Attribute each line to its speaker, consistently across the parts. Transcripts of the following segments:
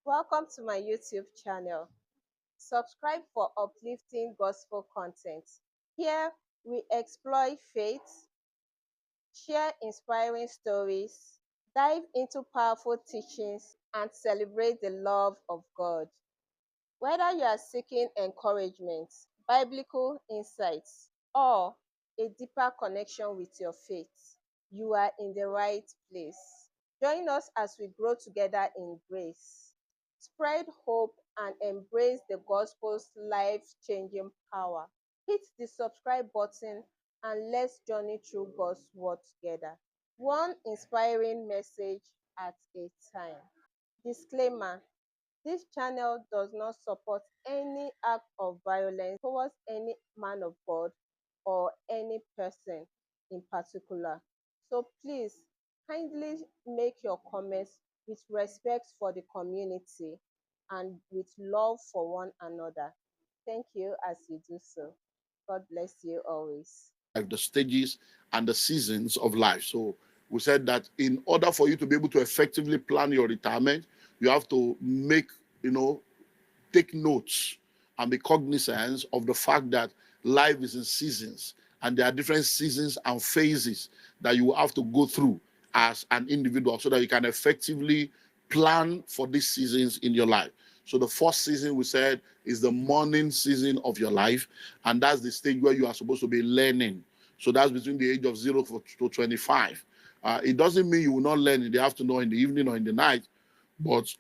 Speaker 1: Welcome to my YouTube channel. Subscribe for uplifting gospel content. Here we explore faith, share inspiring stories, dive into powerful teachings, and celebrate the love of God. Whether you are seeking encouragement, biblical insights, or a deeper connection with your faith, you are in the right place. Join us as we grow together in grace, spread hope, and embrace the gospel's life changing power. Hit the subscribe button and let's journey through God's word together. One inspiring message at a time. Disclaimer: this channel does not support any act of violence towards any man of God or any person in particular. So please kindly make your comments with respect for the community and with love for one another. Thank you as you do so. God bless you always.
Speaker 2: The stages and the seasons of life. So we said that in order for you to be able to effectively plan your retirement, you have to take notes and be cognizant of the fact that life is in seasons and there are different seasons and phases that you will have to go through as an individual so that you can effectively plan for these seasons in your life. So the first season we said is the morning season of your life, and that's the stage where you are supposed to be learning. So that's between the age of 0 to 25. It doesn't mean you will not learn in the afternoon, or in the evening, or in the night, but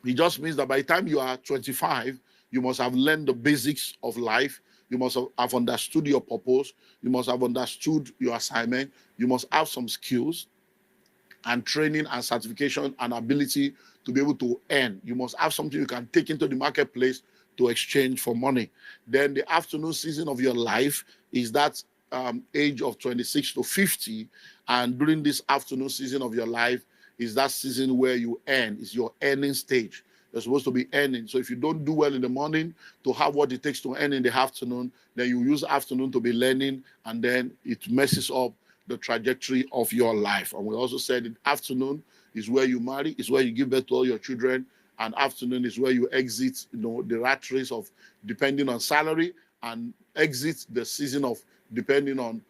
Speaker 2: it just means that by the time you are 25, you must have learned the basics of life. You must have understood your purpose. You must have understood your assignment. You must have some skills and training and certification and ability to be able to earn. You must have something you can take into the marketplace to exchange for money. Then the afternoon season of your life is that age of 26 to 50. And during this afternoon season of your life is that season where you earn, is your earning stage. You're supposed to be earning. So if you don't do well in the morning to have what it takes to earn in the afternoon, then you use afternoon to be learning, and then it messes up the trajectory of your life. And we also said in afternoon is where you marry, is where you give birth to all your children, and afternoon is where you exit, the rat race of depending on salary, and exit the season of depending on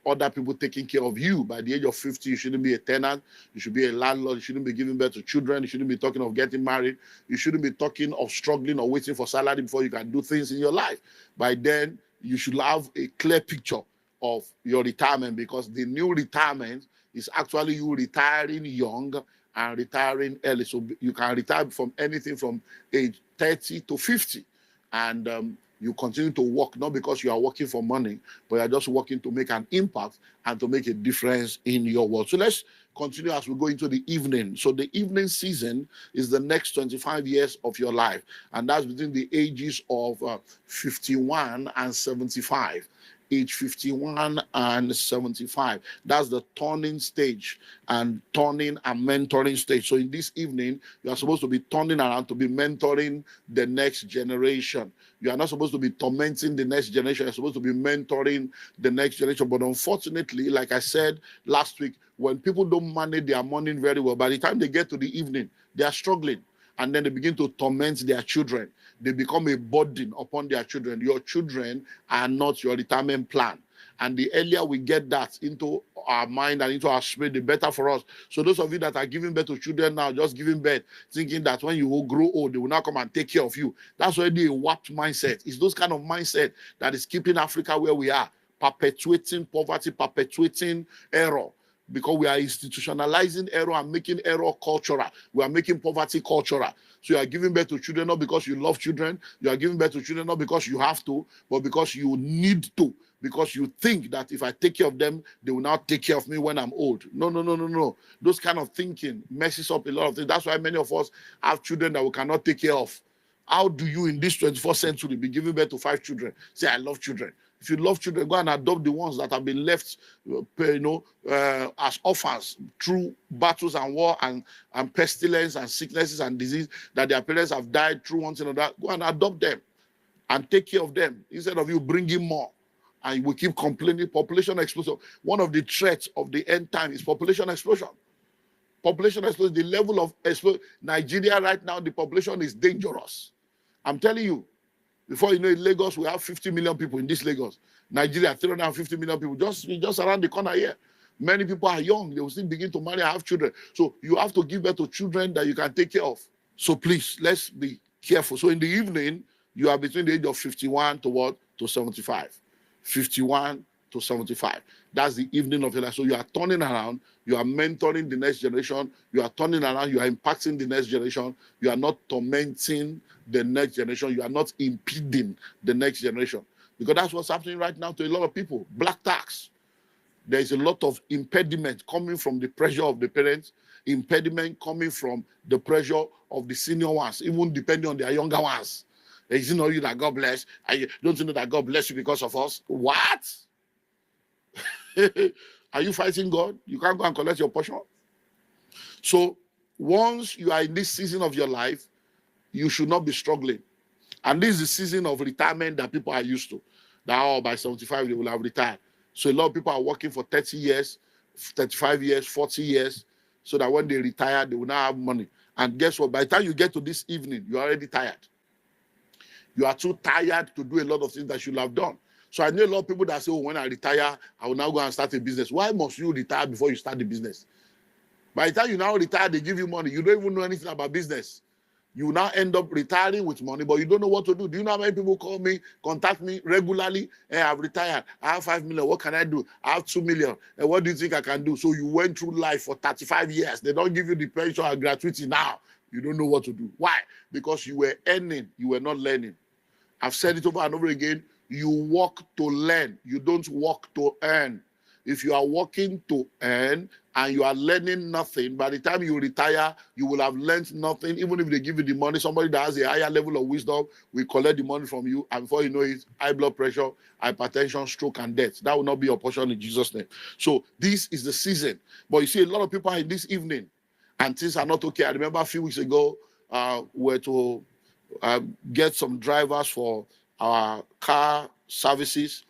Speaker 2: other people taking care of you. By the age of 50, you shouldn't be a tenant. You should be a landlord. You shouldn't be giving birth to children. You shouldn't be talking of getting married. You shouldn't be talking of struggling or waiting for salary before you can do things in your life. By then, you should have a clear picture of your retirement, because the new retirement is actually you retiring young and retiring early. So you can retire from anything from age 30 to 50. And you continue to work, not because you are working for money, but you are just working to make an impact and to make a difference in your world. So let's continue as we go into the evening. So the evening season is the next 25 years of your life, and that's between the ages of 51 and 75. Age 51 and 75. That's the turning stage and turning and mentoring stage. So in this evening, you are supposed to be turning around to be mentoring the next generation. You are not supposed to be tormenting the next generation. You're supposed to be mentoring the next generation. But unfortunately, like I said last week, when people don't manage their morning very well, by the time they get to the evening, they are struggling. And then they begin to torment their children. They become a burden upon their children. Your children are not your retirement plan. And the earlier we get that into our mind and into our spirit, the better for us. So those of you that are giving birth to children now, just giving birth, thinking that when you will grow old, they will now come and take care of you. That's already a warped mindset. It's those kind of mindset that is keeping Africa where we are, perpetuating poverty, perpetuating error, because we are institutionalizing error and making error cultural. We are making poverty cultural. So you are giving birth to children not because you love children. You are giving birth to children not because you have to, but because you need to. Because you think that if I take care of them, they will now take care of me when I'm old. No, no, no, no, no. Those kind of thinking messes up a lot of things. That's why many of us have children that we cannot take care of. How do you in this 21st century be giving birth to 5 children? Say, I love children. If you love children, go and adopt the ones that have been left, as orphans through battles and war and pestilence and sicknesses and disease, that their parents have died through one thing or that. Go and adopt them and take care of them instead of you bringing more. And we keep complaining, population explosion. One of the threats of the end time is population explosion. Population explosion, the level of explosion. Nigeria right now, the population is dangerous. I'm telling you, before you know it, Lagos, we have 50 million people in this Lagos. Nigeria, 350 million people, just around the corner here. Many people are young. They will still begin to marry and have children. So you have to give birth to children that you can take care of. So please, let's be careful. So in the evening, you are between the age of 51 to what? To 75. 51 to 75. That's the evening of your life. So you are turning around, you are mentoring the next generation, you are turning around, you are impacting the next generation, you are not tormenting the next generation, you are not impeding the next generation. Because that's what's happening right now to a lot of people. Black tax. There is a lot of impediment coming from the pressure of the parents, impediment coming from the pressure of the senior ones, even depending on their younger ones. Is it not you that God bless? Don't you know that God bless you because of us? What? Are you fighting God? You can't go and collect your portion. So once you are in this season of your life, you should not be struggling. And this is the season of retirement that people are used to. That by 75 they will have retired. So a lot of people are working for 30 years, 35 years, 40 years, so that when they retire, they will now have money. And guess what? By the time you get to this evening, you're already tired. You are too tired to do a lot of things that you should have done. So I know a lot of people that say, oh, when I retire, I will now go and start a business. Why must you retire before you start the business? By the time you now retire, they give you money. You don't even know anything about business. You now end up retiring with money, but you don't know what to do. Do you know how many people call me, contact me regularly? Hey, I've retired. I have 5 million. What can I do? I have 2 million. And what do you think I can do? So you went through life for 35 years. They don't give you the pension and gratuity now. You don't know what to do. Why? Because you were earning. You were not learning. I've said it over and over again. You work to learn. You don't work to earn. If you are working to earn and you are learning nothing, by the time you retire, you will have learned nothing. Even if they give you the money, somebody that has a higher level of wisdom will collect the money from you. And before you know it, high blood pressure, hypertension, stroke, and death. That will not be your portion in Jesus' name. So this is the season. But you see, a lot of people are in this evening and things are not okay. I remember a few weeks ago, we were to get some drivers for our car services.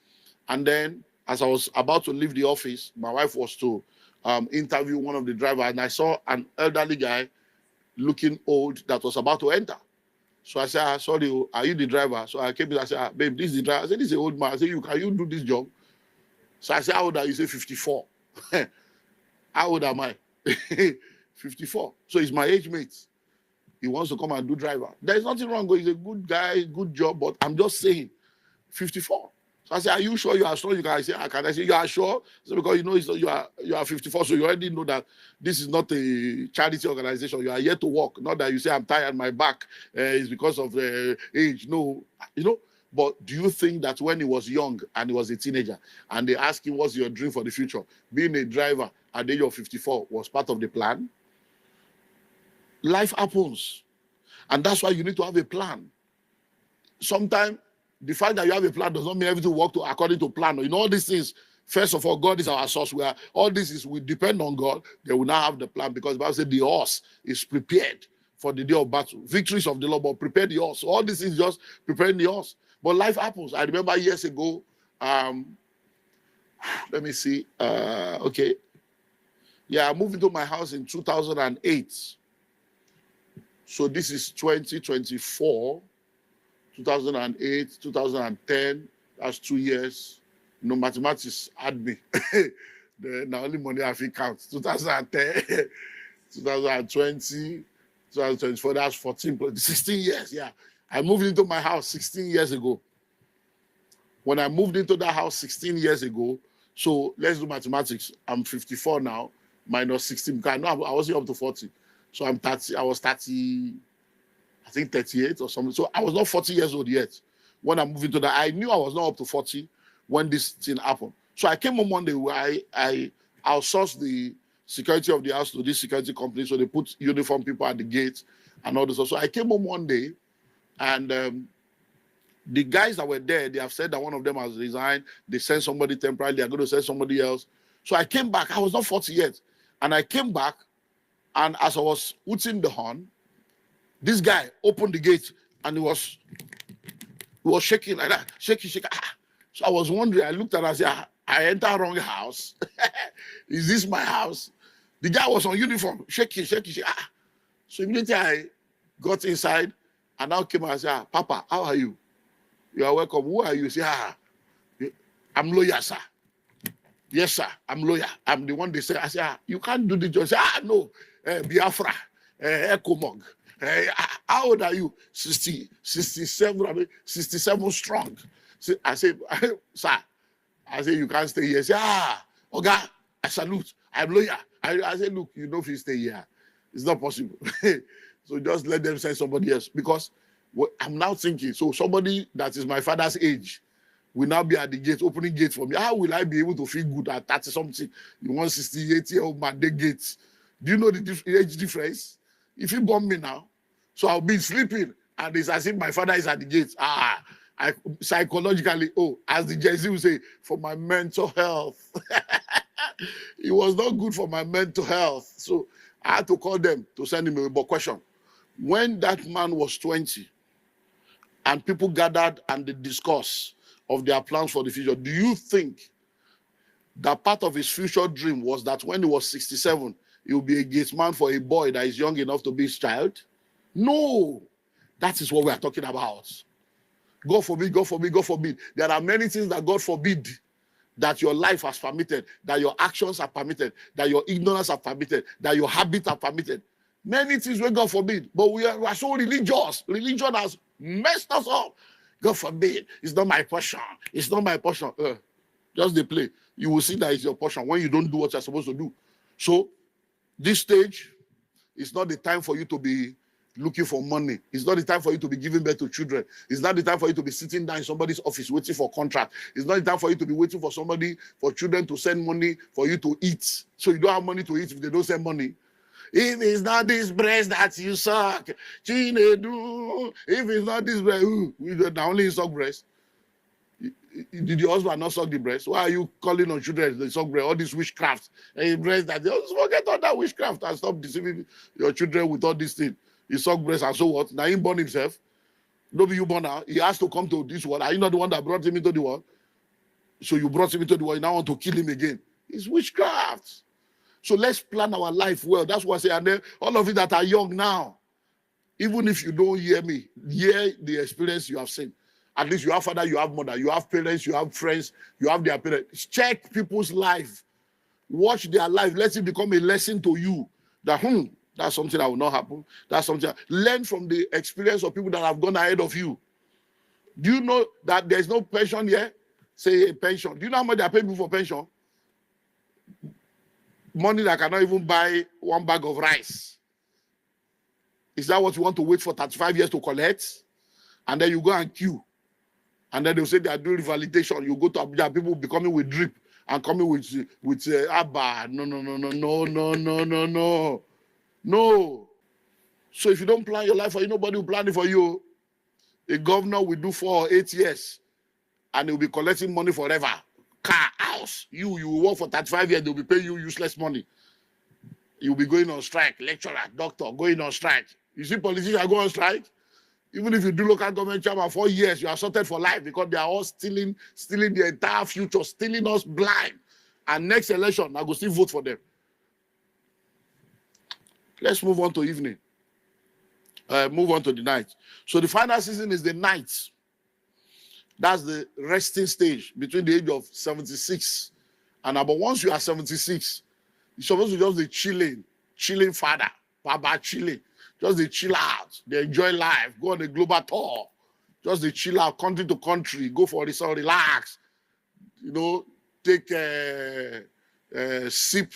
Speaker 2: And then as I was about to leave the office, my wife was to interview one of the drivers, and I saw an elderly guy looking old that was about to enter. So I said, sorry, are you the driver? So I came in, I said, babe, this is the driver. I said, this is an old man. I said, can you do this job? So I said, how old are you? He said, 54. How old am I? 54. So he's my age mate. He wants to come and do driver. There's nothing wrong with him. He's a good guy, good job, but I'm just saying, 54. So I said, are you sure you are strong? You can say, can I say you are sure? So because you know you are 54, so you already know that this is not a charity organization. You are here to work. Not that you say I'm tired, my back is because of age. No, you know. But do you think that when he was young and he was a teenager and they asked him what's your dream for the future, being a driver at the age of 54 was part of the plan? Life happens. And that's why you need to have a plan. Sometimes the fact that you have a plan does not mean everything will work according to plan. You know, all these things, first of all, God is our source. All this is, we depend on God. They will now have the plan because the Bible said the horse is prepared for the day of battle. Victories of the Lord, but prepare the horse. All this is just preparing the horse. But life happens. I remember years ago, let me see. Okay. Yeah, I moved into my house in 2008. So this is 2024, 2008, 2010. That's 2 years. You know, mathematics had me. The only money I think counts. 2010, 2020, 2024. That's 16 years. Yeah, I moved into my house 16 years ago. When I moved into that house 16 years ago, so let's do mathematics. I'm 54 now, minus 16. Because I know I wasn't up to 40. So I'm 30, I was 30, I think 38 or something. So I was not 40 years old yet. When I moved into that, I knew I was not up to 40 when this thing happened. So I came home one day where I outsourced the security of the house to this security company. So they put uniform people at the gate and all this. So I came home one day and the guys that were there, they have said that one of them has resigned. They sent somebody temporarily. They're going to send somebody else. So I came back. I was not 40 yet. And I came back. And as I was hooting the horn, this guy opened the gate and he was shaking like that, shaking. So I was wondering, I looked at it and I said, I entered wrong house. Is this my house? The guy was on uniform, shaking, shaking, shaking. Ah. So immediately I got inside and now came and said, ah, Papa, how are you? You are welcome. Who are you? Say, ah, I'm lawyer, sir. Yes, sir. I'm lawyer. I'm the one they say. I say, ah, you can't do the job. Say, ah, no. Biafra, Ecomog. How old are you? 67, 67 strong. I say, sir, I say, you can't stay here. Say, ah, Oga, I salute. I'm lawyer. I say, look, you know if you stay here. It's not possible. So just let them send somebody else. Because I'm now thinking, so somebody that is my father's age will now be at the gate, opening gate for me. How will I be able to feel good at 30 something? You want 68-year-old man, the gates. Do you know the age difference? If you bomb me now, so I'll be sleeping, and it's as if my father is at the gate. Ah, I psychologically, as the Gen Z will say, for my mental health. It was not good for my mental health. So I had to call them to send him a but question. When that man was 20 and people gathered and they discussed of their plans for the future, do you think that part of his future dream was that when he was 67, he will be a gate man for a boy that is young enough to be his child? No. That is what we are talking about. God forbid, God forbid, God forbid. There are many things that God forbid that your life has permitted, that your actions are permitted, that your ignorance are permitted, that your habits are permitted. Many things where God forbid, but we are so religious. Religion has messed us up. God forbid, it's not my portion. It's not my portion. Just the play. You will see that it's your portion when you don't do what you're supposed to do. So, this stage is not the time for you to be looking for money. It's not the time for you to be giving birth to children. It's not the time for you to be sitting down in somebody's office waiting for contract. It's not the time for you to be waiting for somebody, for children to send money for you to eat. So you don't have money to eat if they don't send money. If it's not this breast that you suck, Chinedu. If it's not this breast, we only suck breast. Did your husband not suck the breast? Why are you calling on children they suck breast? All these witchcraft and breast that they just forget all that witchcraft and stop deceiving your children with all these things. He suck breast and so what? Now he born himself. Nobody you born now. He has to come to this world. Are you not the one that brought him into the world? So you brought him into the world. You now want to kill him again. It's witchcraft. So let's plan our life well. That's what I say. And then all of you that are young now, even if you don't hear me, hear the experience you have seen. At least you have father, you have mother, you have parents, you have friends, you have their parents. Check people's life. Watch their life. Let it become a lesson to you. That, that's something that will not happen. That's something. Learn from the experience of people that have gone ahead of you. Do you know that there's no pension here? Say a pension. Do you know how much they are paying people for pension? Money that cannot even buy one bag of rice. Is that what you want to wait for 35 years to collect? And then you go and queue. And then they'll say they are doing revalidation. You go to Abuja, people will be coming with drip and coming with Abba. No. So if you don't plan your life for you, nobody will plan it for you. A governor will do 4 or 8 years and he'll be collecting money forever. Car, house. You will work for 35 years, they'll be paying you useless money. You'll be going on strike. Lecturer, doctor, going on strike. You see politicians go on strike? Even if you do local government chairman 4 years, you are sorted for life because they are all stealing the entire future, stealing us blind. And next election, I go still vote for them. Let's move on to evening. Move on to the night. So the final season is the night. That's the resting stage between the age of 76 and about. Once you are 76, you're supposed to just be chilling father, Papa chilling. Just they chill out, they enjoy life, go on a global tour. Just they chill out, country to country, go for this, relax. Take sip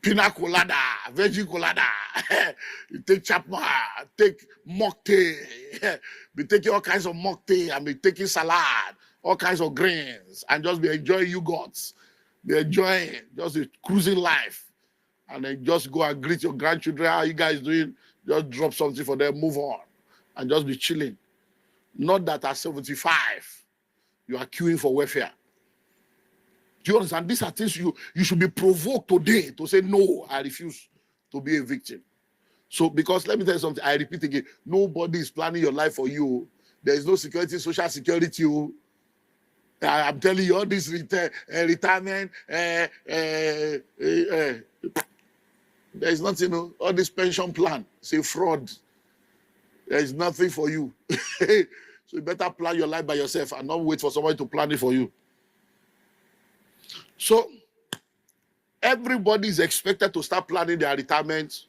Speaker 2: pina colada, veggie colada. You take chapma, take mocktail. Be taking all kinds of mocktail and be taking salad, all kinds of grains, and just be enjoying yogurts. Be enjoying just a cruising life. And then just go and greet your grandchildren. How are you guys doing? Just drop something for them, move on, and just be chilling. Not that at 75, you are queuing for welfare. Do you understand? These are things you should be provoked today to say, no, I refuse to be a victim. So, because let me tell you something, I repeat again, nobody is planning your life for you. There is no security, social security. I'm telling you, all this retirement, there's nothing, all this pension plan, say fraud. There's nothing for you. So you better plan your life by yourself and not wait for somebody to plan it for you. So everybody is expected to start planning their retirement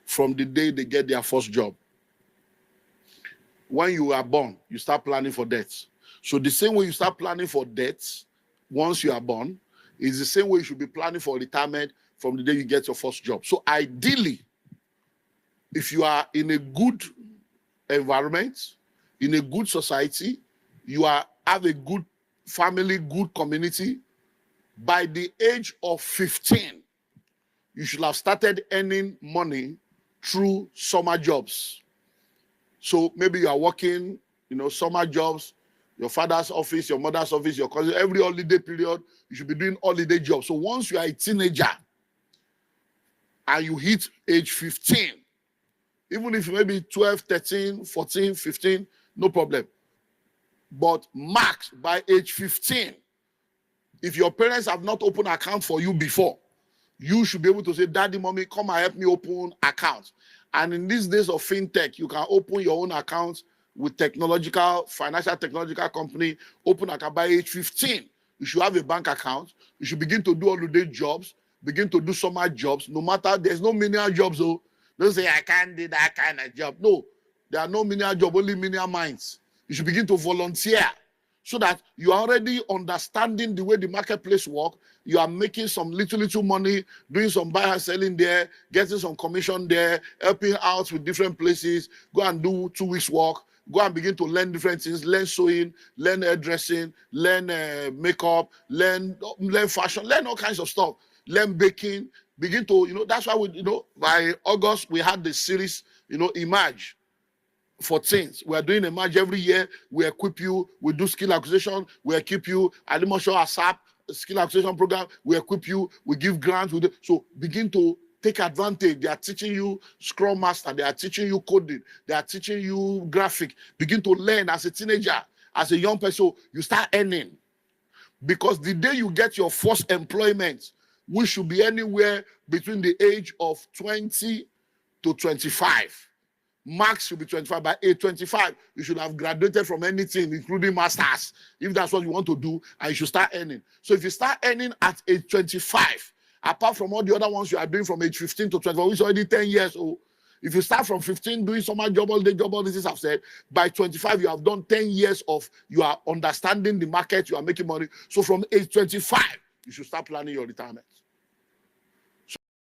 Speaker 2: from the day they get their first job. When you are born, you start planning for death. So the same way you start planning for death once you are born is the same way you should be planning for retirement from the day you get your first job. So ideally, if you are in a good environment, in a good society, you have a good family, good community, by the age of 15, you should have started earning money through summer jobs. So maybe you are working, summer jobs, your father's office, your mother's office, your cousin, every holiday period, you should be doing holiday jobs. So once you are a teenager and you hit age 15, even if maybe 12, 13, 14, 15, no problem. But max by age 15, if your parents have not opened an account for you before, you should be able to say, Daddy, Mommy, come and help me open accounts. And in these days of fintech, you can open your own accounts with financial technological company, open account by age 15. You should have a bank account. You should begin to do holiday jobs, begin to do summer jobs, no matter, there's no menial jobs. Don't say, I can't do that kind of job. No, there are no menial jobs, only menial minds. You should begin to volunteer so that you are already understanding the way the marketplace works. You are making some little money, doing some buy and selling there, getting some commission there, helping out with different places. Go and do 2 weeks work. Go and begin to learn different things, learn sewing, learn hairdressing, learn makeup, learn fashion, learn all kinds of stuff, learn baking. Begin to, that's why by August, we had the series, Emerge for things. We are doing Emerge every year. We equip you. We do skill acquisition. We equip you. Alimosho ASAP skill acquisition program. We equip you. We give grants. So begin to take advantage. They are teaching you Scrum Master. They are teaching you coding. They are teaching you graphic. Begin to learn as a teenager, as a young person. You start earning. Because the day you get your first employment, we should be anywhere between the age of 20 to 25. Max should be 25. By age 25, you should have graduated from anything, including masters, if that's what you want to do, and you should start earning. So if you start earning at age 25, apart from all the other ones you are doing from age 15 to 24, which is already 10 years old, if you start from 15 doing summer job, all day job, all this I've said, by 25, you have done 10 years of, you are understanding the market, you are making money. So from age 25, you should start planning your retirement.